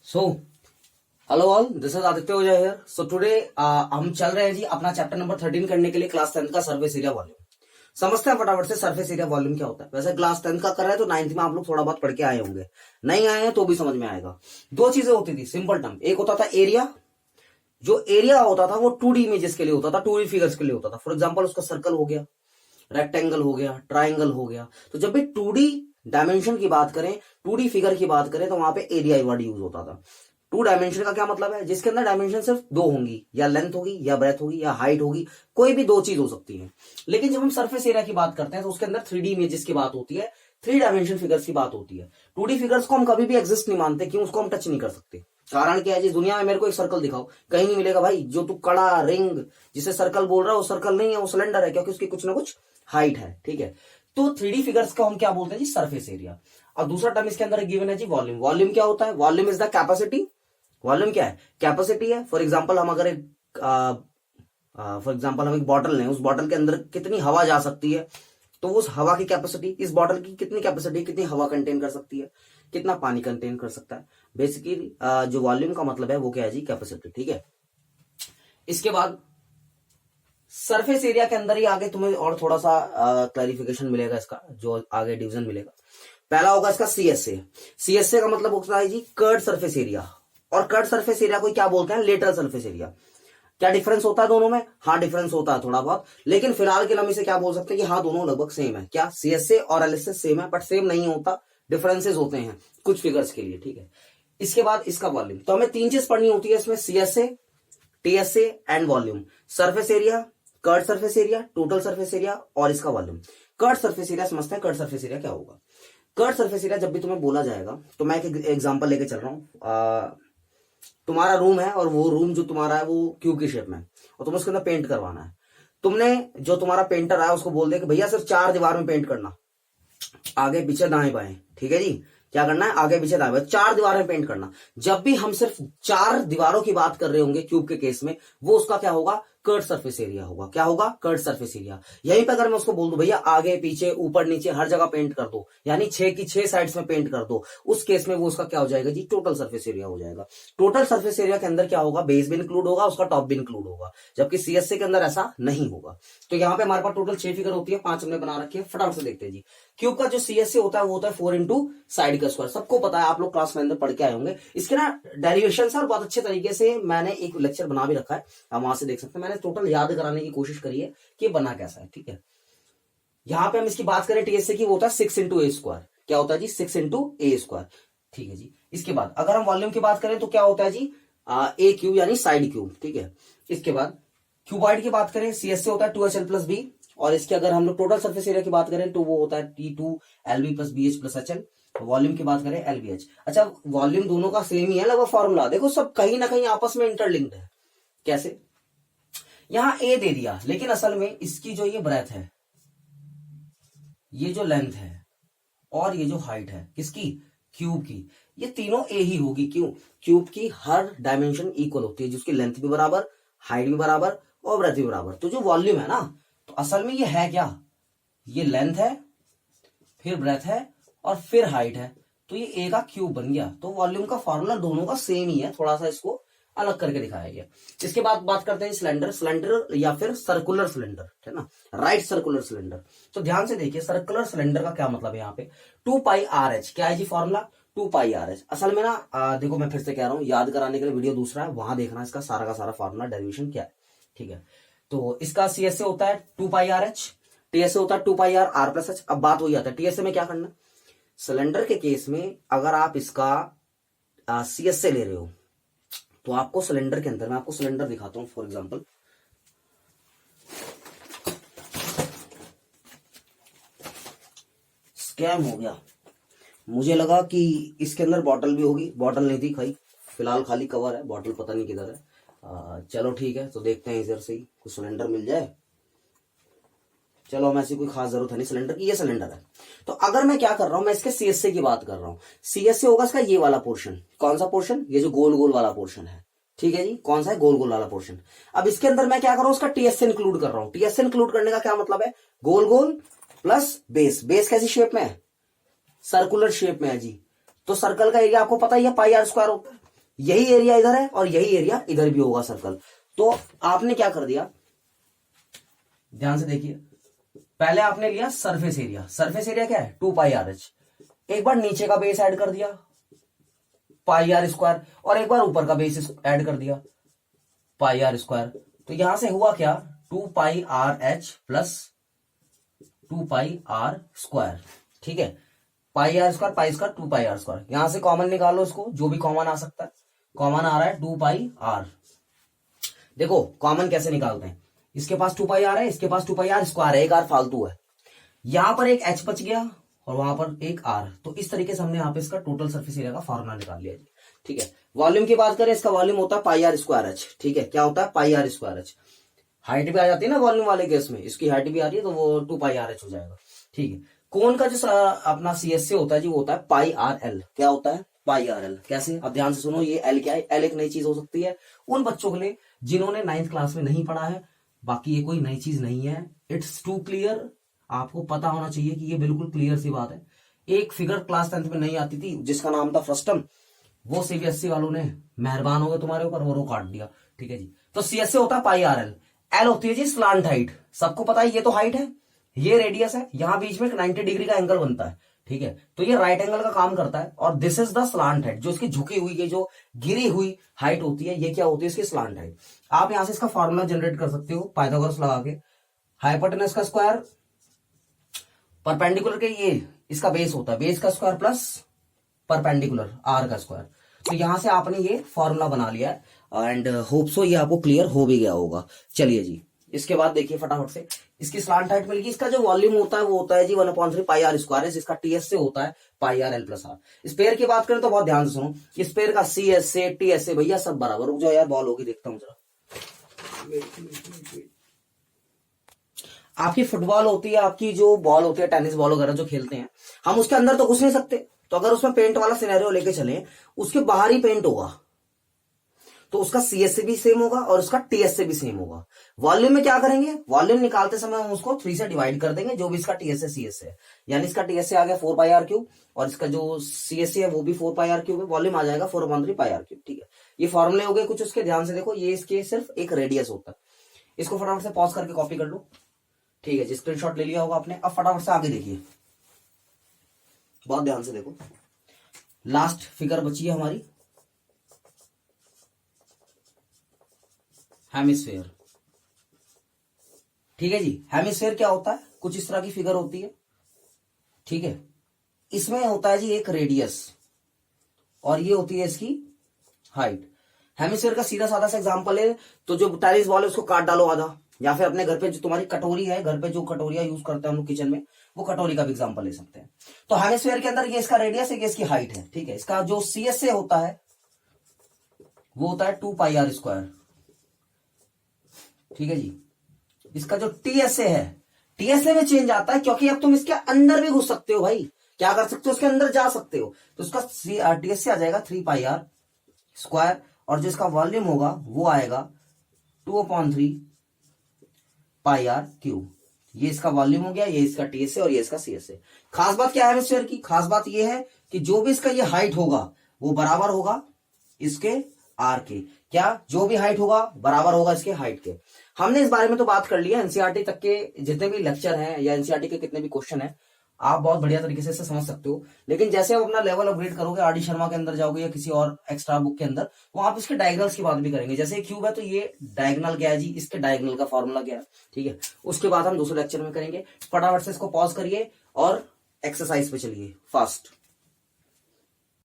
So hello all, this is Aditya Ojha here. So today हम चल रहे हैं जी अपना चैप्टर नंबर 13 करने के लिए क्लास 10 का सर्फेस एरिया वॉल्यूम। समझते हैं फटाफट से सर्फेस एरिया वॉल्यूम क्या होता है। वैसे क्लास 10 का कर रहे हैं तो 9th में आप लोग थोड़ा बहुत पढ़ के आए होंगे, नहीं आए हैं तो भी समझ में आएगा। दो चीजें होती थी सिंपल टर्म, एक होता था एरिया। जो एरिया होता था वो 2D इमेजेस के लिए होता था, 2D फिगर्स के लिए होता था। फॉर एग्जाम्पल उसका सर्कल हो गया, रेक्टेंगल हो गया, ट्राइंगल हो गया। तो जब भी 2D डायमेंशन की बात करें, 2D फिगर की बात करें तो वहां पे एरिया वर्ड यूज होता था। 2 डायमेंशन का क्या मतलब है? जिसके अंदर डायमेंशन सिर्फ दो होंगी, या लेंथ होगी या ब्रेथ होगी या हाइट होगी, कोई भी दो चीज हो सकती है। लेकिन जब हम सरफेस एरिया की बात करते हैं तो उसके अंदर 3D इमेजेस की बात होती है, 3 डायमेंशन फिगर्स की बात होती है। 2D फिगर्स को हम कभी भी एग्जिस्ट नहीं मानते, क्यों? उसको हम टच नहीं कर सकते। कारण क्या है जी? दुनिया में मेरे को एक सर्कल दिखाओ, कहीं नहीं मिलेगा भाई। जो तू कड़ा रिंग जिसे सर्कल बोल रहा है वो सर्कल नहीं है, वो सिलेंडर है, क्योंकि उसकी कुछ ना कुछ हाइट है। ठीक है, तो 3D फिगर्स को हम क्या बोलते हैं जी? Surface area. और दूसरा टर्म इसके अंदर गिवन है जी वॉल्यूम। वॉल्यूम क्या होता है? Volume is the capacity. Volume क्या है? कैपेसिटी है। फॉर एग्जाम्पल हम अगर एक हम एक बॉटल लें, उस बॉटल के अंदर कितनी हवा जा सकती है, तो उस हवा की कैपेसिटी, इस बॉटल की कितनी कैपेसिटी, कितनी हवा कंटेन कर सकती है, कितना पानी कंटेन कर सकता है। बेसिकली जो वॉल्यूम का मतलब है वो क्या है जी? कैपेसिटी। ठीक है, इसके बाद सरफेस एरिया के अंदर ही आगे तुम्हें और थोड़ा सा क्लैरिफिकेशन मिलेगा इसका, जो आगे डिवीजन मिलेगा। पहला होगा इसका सीएसए। सीएसए का मतलब होता है जी कर्ड सरफेस एरिया। और कर्ड सरफेस एरिया को क्या बोलते हैं? Lateral surface area. क्या डिफरेंस होता है दोनों में? हाँ, डिफरेंस होता है थोड़ा बहुत, लेकिन फिलहाल के हम इसे क्या बोल सकते हैं कि हाँ दोनों लगभग सेम है। क्या? सीएसए और एलएसए सेम है, बट सेम नहीं होता, डिफरेंसेस होते हैं कुछ फिगर्स के लिए। ठीक है, इसके बाद इसका वॉल्यूम। तो हमें 3 चीज पढ़नी होती है इसमें, CSA, TSA and volume. Surface area, curved surface area, total surface area और इसका वॉल्यूम। कर्ड सरफेस एरिया समझते हैं। कर्ड सरफेस एरिया क्या होगा? कर्ड सरफेस एरिया जब भी तुम्हें बोला जाएगा, तो मैं एक एग्जांपल लेके चल रहा हूं। तुम्हारा रूम है और वो रूम जो तुम्हारा है वो क्यूब की शेप में है, और तुम्हें उसके अंदर पेंट करवाना है। तुमने जो तुम्हारा पेंटर आया उसको बोल दिया कि भैया सिर्फ 4 दीवार में पेंट करना, आगे पीछे दाएं बाएं। ठीक है जी, क्या करना है? आगे पीछे दाएं बाएं 4 दीवार में पेंट करना। जब भी हम सिर्फ 4 दीवारों की बात कर रहे होंगे क्यूब के केस में, वो उसका क्या होगा? कर्ड सरफेस एरिया होगा। क्या होगा? Curved surface area. यहीं पर अगर मैं उसको बोल दूं भैया आगे पीछे ऊपर नीचे हर जगह पेंट कर दो, यानी 6 की 6 साइड्स में पेंट कर दो, उस केस में वो उसका क्या हो जाएगा जी? टोटल सरफेस एरिया हो जाएगा। टोटल सरफेस एरिया के अंदर क्या होगा? बेस भी इंक्लूड होगा, उसका टॉप भी इंक्लूड होगा, जबकि सीएसए के अंदर ऐसा नहीं होगा। तो यहाँ पे हमारे पास टोटल 6 फिगर होती है, 5 हमने बना रखी है। फटाफट से देखते हैं जी। क्यूब का जो सीएसए होता है वो होता है 4 इंटू साइड का स्क्वायर। सबको पता है, आप लोग क्लास में अंदर पढ़ के आए होंगे। इसके ना डेरिवेशन और बहुत अच्छे तरीके से मैंने एक लेक्चर बना भी रखा है, आप वहां से देख सकते हैं। मैंने टोटल याद कराने की कोशिश करी है कि बना कैसा है। ठीक है, यहां पे हम इसकी बात करें टीएसए की, वो होता है 6 इंटू ए स्क्वायर। क्या होता है जी? 6 इंटू ए स्क्वायर। ठीक है जी, इसके बाद अगर हम वॉल्यूम की बात करें तो क्या होता है जी? ए क्यूब यानी साइड क्यूब। ठीक है, इसके बाद क्यूबॉइड की बात करें, सीएसए होता है 2HL प्लस बी, और इसके अगर हम लोग टोटल सरफेस एरिया की बात करें तो वो होता है T2LB plus BH plus HL। Volume की बात करें LBH। अच्छा, वॉल्यूम दोनों का सेम ही है लगभग फॉर्मूला, देखो सब कहीं ना कहीं आपस में इंटरलिंक्ड है। कैसे? यहां ए दे दिया, लेकिन असल में इसकी जो ये ब्रेथ है, ये जो लेंथ है और ये जो हाइट है, किसकी? क्यूब की, ये तीनों ए ही होगी। क्यों? क्यूब की हर डायमेंशन इक्वल होती है, जिसकी लेंथ भी बराबर, हाइट भी बराबर और ब्रेथ भी बराबर। तो जो वॉल्यूम है ना, तो असल में ये है क्या? ये लेंथ है, फिर ब्रेथ है और फिर हाइट है, तो ये ए का क्यूब बन गया। तो वॉल्यूम का फॉर्मूला दोनों का सेम ही है, थोड़ा सा इसको अलग करके दिखाया गया। इसके बाद बात करते हैं सिलेंडर। सिलेंडर या फिर सर्कुलर सिलेंडर, है ना, राइट सर्कुलर सिलेंडर। तो ध्यान से देखिए, सर्कुलर सिलेंडर का क्या मतलब है यहाँ पे? 2πRH। क्या है जी फॉर्मूला? 2πRH। असल में ना देखो, मैं फिर से कह रहा हूं, याद कराने के लिए वीडियो दूसरा है, वहां देखना इसका सारा का सारा फॉर्मूला, डेरिवेशन क्या है। ठीक है, तो इसका सीएसए होता है 2πRH, टीएसए होता है 2πR प्लस H। अब बात वही आता है, टीएसए में क्या करना? सिलेंडर के केस में अगर आप इसका सीएसए ले रहे हो, तो आपको सिलेंडर के अंदर, मैं आपको सिलेंडर दिखाता हूं फॉर एग्जांपल। स्कैम हो गया, मुझे लगा कि इसके अंदर बॉटल भी होगी, बॉटल नहीं थी खाई, फिलहाल खाली कवर है, बॉटल पता नहीं किधर है। चलो ठीक है, तो देखते हैं इधर से ही कुछ सिलेंडर मिल जाए। चलो, हमें ऐसी कोई खास जरूरत है नहीं सिलेंडर की, ये सिलेंडर है। तो अगर मैं क्या कर रहा हूं, मैं इसके सीएसए की बात कर रहा हूं। सीएसए होगा इसका ये वाला पोर्शन। कौन सा पोर्शन? ये जो गोल गोल वाला पोर्शन है। ठीक है जी, कौन सा है? गोल गोल वाला पोर्शन। अब इसके अंदर मैं क्या कर रहा हूं, उसका टीएसए इंक्लूड कर रहा हूं। टीएसए इंक्लूड करने का क्या मतलब है? गोल गोल प्लस बेस। बेस कैसी शेप में है? सर्कुलर शेप में है जी। तो सर्कल का एरिया आपको पता ही है, πr² होता है। यही एरिया इधर है और यही एरिया इधर भी होगा सर्कल। तो आपने क्या कर दिया, ध्यान से देखिए, पहले आपने लिया सरफेस एरिया। सरफेस एरिया क्या है 2πRH। एक बार नीचे का बेस ऐड कर दिया πr², और एक बार ऊपर का बेस ऐड कर दिया πr²। तो यहां से हुआ क्या 2πRH प्लस 2πr²। ठीक है, πr², π², 2πr²। यहां से कॉमन निकालो इसको, जो भी कॉमन आ सकता है। कॉमन आ रहा है 2πr। देखो कॉमन कैसे निकालते हैं, इसके पास 2πr है, इसके पास 2πr² है, एक r फालतू है। यहां पर एक h बच गया और वहां पर एक r। तो इस तरीके से हमने यहाँ पे इसका टोटल सरफेस एरिया का फॉर्मूला निकाल लिया जी। ठीक है, वॉल्यूम की बात करें, इसका वॉल्यूम होता है πr²h। ठीक है, क्या होता है πr²h। हाइट भी आ जाती है ना वॉल्यूम वाले केस में, इसकी हाइट भी आ रही है तो वो 2πRH हो जाएगा। ठीक है, कोन का जो अपना CSA होता है जी, वो होता है πRL। क्या होता है πRL। कैसे, अब ध्यान से सुनो, ये L क्या है, L एक नई चीज हो सकती है उन बच्चों के लिए जिन्होंने 9th क्लास में नहीं पढ़ा है। बाकी ये कोई नई चीज नहीं है, इट्स टू क्लियर। आपको पता होना चाहिए कि ये बिल्कुल क्लियर सी बात है। एक फिगर क्लास 10th में नहीं आती थी जिसका नाम था फ्रस्टम, वो CBSE वालों ने मेहरबान हो गए तुम्हारे ऊपर, वो काट दिया। ठीक है जी, तो CSA होता है πRL। L होती है जी स्लांट हाइट। सबको पता है ये तो हाइट है, ये रेडियस है, यहां बीच में एक 90 डिग्री का एंगल बनता है। ठीक है, तो ये राइट एंगल का काम करता है। और this is the slant height, जो इसकी झुकी हुई, ये जो गिरी हुई हाइट होती है, ये क्या होती है इसकी स्लांट हाइट। आप यहां से इसका फॉर्मूला जनरेट कर सकते हो पाइथागोरस लगा के। हाइपोटेनस का स्क्वायर परपेंडिकुलर के ये इसका बेस होता है, बेस का स्क्वायर प्लस परपेंडिकुलर r का स्क्वायर। तो यहां से आपने ये फॉर्मूला बना लिया है एंड होप सो ये आपको क्लियर हो भी गया होगा। चलिए जी, इसके बाद देखिए फटाफट से, इसकी स्लांट हाइट मिलेगी। इसका जो वॉल्यूम होता है वो होता है जी 1/3πr², इसका TS से होता है πRL प्लस r। स्पेयर की बात करें तो बहुत ध्यान से सुनो, स्पेयर का CSA TSA भैया सब बराबर। रुक जाओ यार, बॉल होगी, देखता हूं जरा। आपकी फुटबॉल होती है, आपकी जो बॉल होती है, टेनिस बॉल वगैरह जो खेलते हैं हम, उसके अंदर तो घुस नहीं सकते। तो अगर उसमें पेंट वाला सिनेरियो लेके चले, उसके बाहर ही पेंट होगा, तो उसका CSA भी सेम होगा और उसका TSA भी सेम होगा। वॉल्यूम में क्या करेंगे, वॉल्यूम निकालते समय हम उसको 3 से डिवाइड कर देंगे, जो भी इसका TSA CSA है। यानी इसका TSA आ गया 4πr³ और इसका जो CSA है वो भी 4πr³ है। वॉल्यूम आ जाएगा 4/3πr³। ठीक है, ये फॉर्मूले हो गए कुछ उसके, ध्यान से देखो। ये इसके सिर्फ एक रेडियस होता है। इसको फटाफट से पॉज करके कॉपी कर लो। ठीक है जी, स्क्रीनशॉट ले लिया होगा आपने। अब फटाफट से आगे देखिए, बहुत ध्यान से देखो। लास्ट फिगर बची है हमारी हेमिस्फेयर। ठीक है जी, हेमिस्फेयर क्या होता है, कुछ इस तरह की फिगर होती है। ठीक है, इसमें होता है जी एक रेडियस और ये होती है इसकी हाइट। हेमिस्फेयर का सीधा साधा सा एग्जांपल है, तो जो टेनिस बॉल है उसको काट डालो आधा, या फिर अपने घर पे जो तुम्हारी कटोरी है, घर पे जो कटोरिया यूज करते हैं हम लोग किचन में, वो कटोरी का भी एग्जांपल ले सकते हैं। तो हेमिस्फेयर के अंदर ये इसका रेडियस है, ये इसकी हाइट है। ठीक है, इसका जो CSA होता है वो होता है 2πr²। ठीक है जी, इसका जो TSA है, TSA में चेंज आता है क्योंकि अब तुम इसके अंदर भी घुस सकते हो भाई, क्या कर सकते हो, उसके अंदर जा सकते हो। तो उसका TSA आ जाएगा 3πr², और जो इसका वॉल्यूम होगा वो आएगा 2/3πr³। ये इसका वॉल्यूम हो गया, ये इसका TSA और ये इसका CSA। खास बात क्या है हेमिस्फीयर की, खास बात ये है कि जो भी इसका ये हाइट होगा वो बराबर होगा इसके R के। क्या, जो भी हाइट होगा बराबर होगा इसके हाइट के। हमने इस बारे में तो बात कर लिया, एनसीईआरटी तक के जितने भी लेक्चर हैं या एनसीईआरटी के कितने भी क्वेश्चन हैं आप बहुत बढ़िया तरीके से समझ सकते हो। लेकिन जैसे आप अपना लेवल अपग्रेड करोगे, आरडी शर्मा के अंदर जाओगे या किसी और एक्स्ट्रा बुक के अंदर, वहां आप इसके डायगोनल्स की बात भी करेंगे। जैसे क्यूब है तो ये डायगोनल क्या है जी, इसके डायगोनल का फॉर्मूला क्या है। ठीक है, उसके बाद हम दूसरे लेक्चर में करेंगे। फटाफट से इसको पॉज करिए और एक्सरसाइज पे चलिए फास्ट।